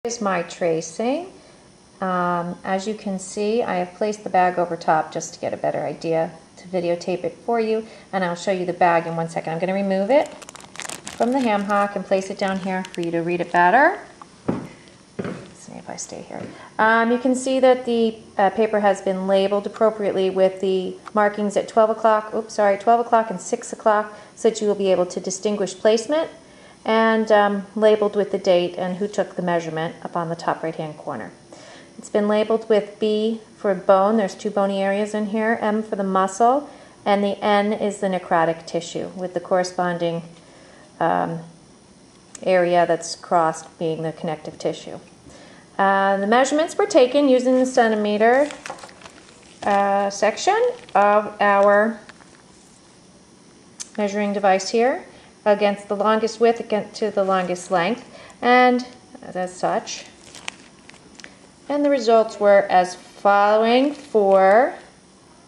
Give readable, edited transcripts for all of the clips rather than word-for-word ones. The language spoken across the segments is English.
Here's my tracing. As you can see, I have placed the bag over top just to get a better idea to videotape it for you, and I'll show you the bag in 1 second. I'm going to remove it from the ham hock and place it down here for you to read it better. Let's see if I stay here. You can see that the paper has been labeled appropriately with the markings at 12 o'clock and 6 o'clock, so that you will be able to distinguish placement, and labeled with the date and who took the measurement up on the top right hand corner. It's been labeled with B for bone. There's 2 bony areas in here, M for the muscle, and the N is the necrotic tissue with the corresponding area that's crossed being the connective tissue. The measurements were taken using the centimeter section of our measuring device here against the longest width to the longest length, and as such. And the results were as following for,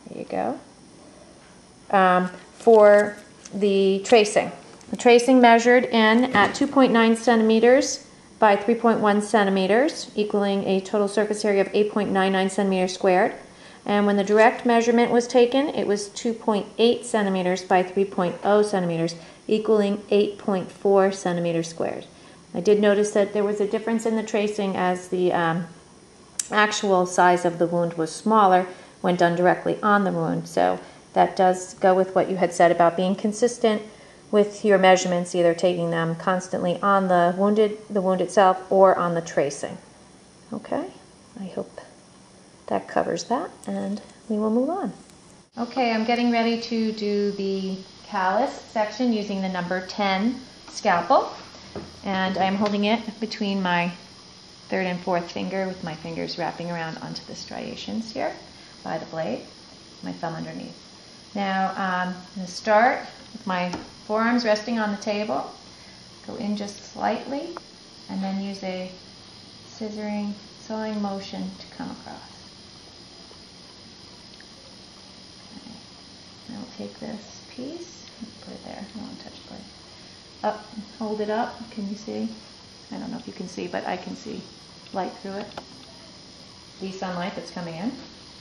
there you go, for the tracing. The tracing measured in at 2.9 centimeters by 3.1 centimeters, equaling a total surface area of 8.99 centimeters squared. And when the direct measurement was taken, it was 2.8 centimeters by 3.0 centimeters, equaling 8.4 centimeters squared. I did notice that there was a difference in the tracing as the actual size of the wound was smaller when done directly on the wound. So that does go with what you had said about being consistent with your measurements, either taking them constantly on the wound itself or on the tracing. Okay, I hope that covers that, and we will move on. Okay, I'm getting ready to do the callus section using the number 10 scalpel, and I'm holding it between my 3rd and 4th finger with my fingers wrapping around onto the striations here by the blade, my thumb underneath. Now I'm going to start with my forearms resting on the table, go in just slightly, and then use a sawing motion to come across. Okay. Now I'll take this piece, put it there, I don't want to touch the blade. Up, hold it up, can you see? I don't know if you can see, but I can see light through it. The sunlight that's coming in.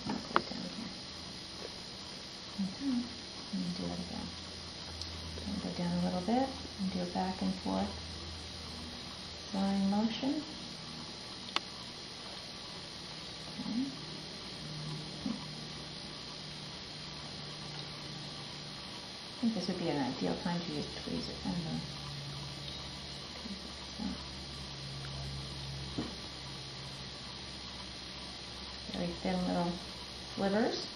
I'll put it down here. And do it again. And go down a little bit and do a back and forth sawing motion. Okay. I think this would be an ideal time to use tweezers. I don't know. Very thin little slivers.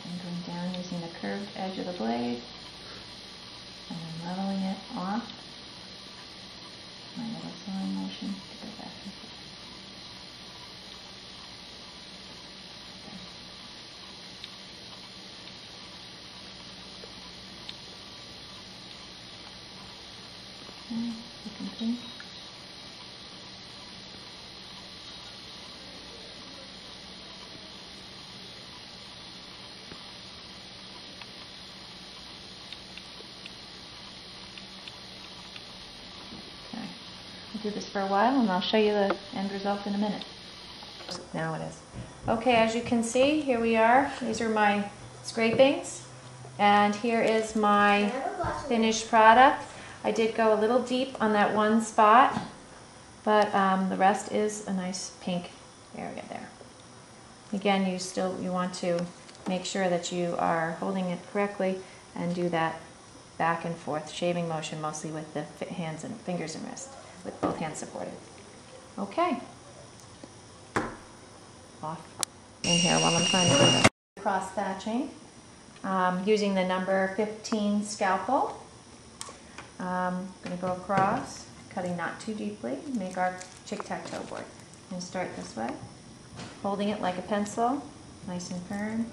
And going down using the curved edge of the blade and then leveling it off. My little sawing motion to go back and forth. Okay, complete. Do this for a while and I'll show you the end result in a minute. Now it is. Okay, as you can see, here we are. These are my scrapings, and here is my finished product. I did go a little deep on that one spot, but the rest is a nice pink area there. Again, you want to make sure that you are holding it correctly and do that back and forth shaving motion, mostly with the hands and fingers and wrist, with both hands supported. Okay. Off in here while I'm trying to do the cross thatching. Using the number 15 scalpel. I'm going to go across, cutting not too deeply, make our tic-tac-toe board. I'm going to start this way, holding it like a pencil, nice and firm,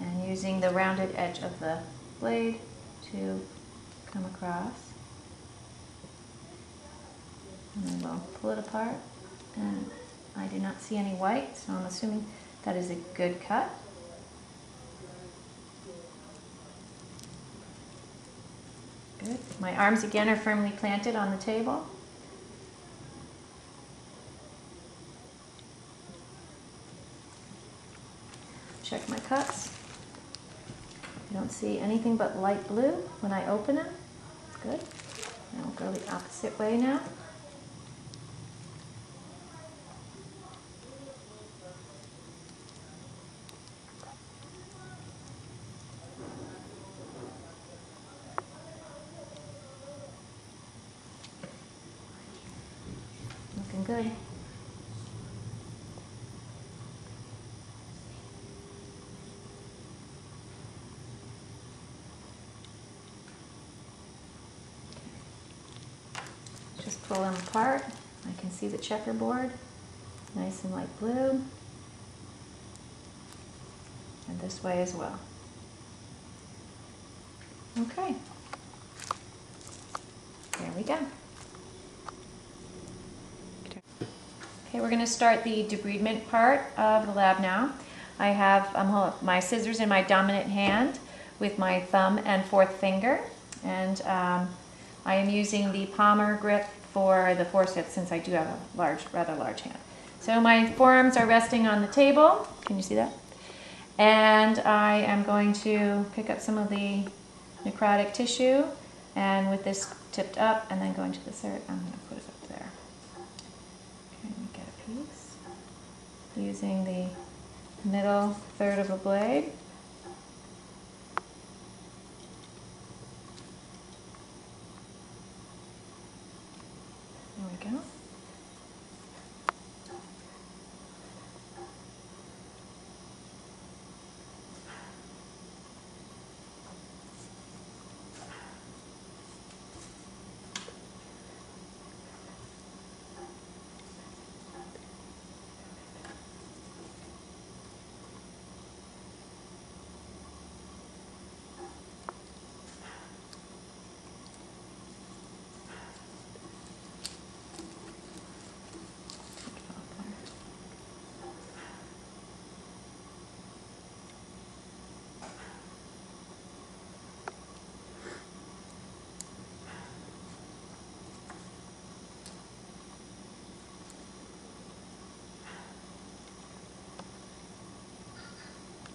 and using the rounded edge of the blade to come across. And then we'll pull it apart, and I do not see any white, so I'm assuming that is a good cut. Good. My arms again are firmly planted on the table. Check my cuts. I don't see anything but light blue when I open it. Good. And I'll go the opposite way now. Looking good. Just pull them apart. I can see the checkerboard, nice and light blue. And this way as well. Okay. There we go. Okay, we're going to start the debridement part of the lab now. I have my scissors in my dominant hand with my thumb and fourth finger, and I am using the palmer grip for the forceps since I do have a rather large hand. So my forearms are resting on the table. Can you see that? And I am going to pick up some of the necrotic tissue, and with this tipped up and then going to the center, I'm going to put it up there. Okay, let me get a piece. Using the middle third of the blade. There we go.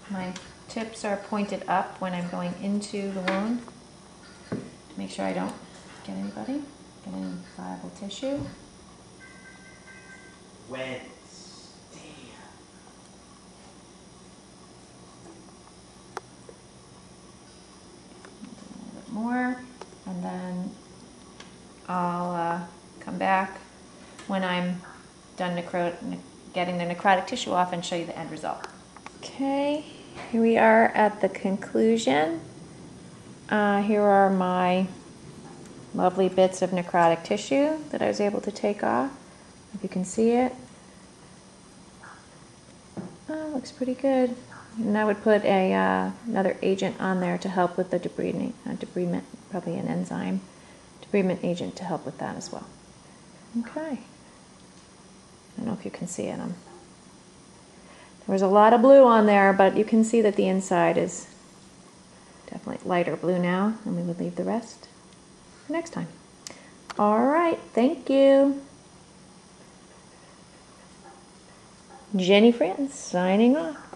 My tips are pointed up when I'm going into the wound to make sure I don't get any viable tissue. Wednesday. A little bit more, and then I'll come back when I'm done getting the necrotic tissue off and show you the end result. Okay, here we are at the conclusion. Here are my lovely bits of necrotic tissue that I was able to take off. If you can see it. Oh, looks pretty good. And I would put another agent on there to help with the debridement, probably an enzyme debridement agent to help with that as well. Okay. I don't know if you can see it. There was a lot of blue on there, but you can see that the inside is definitely lighter blue now, and we would leave the rest for next time. All right, thank you. Jenny Friends signing off.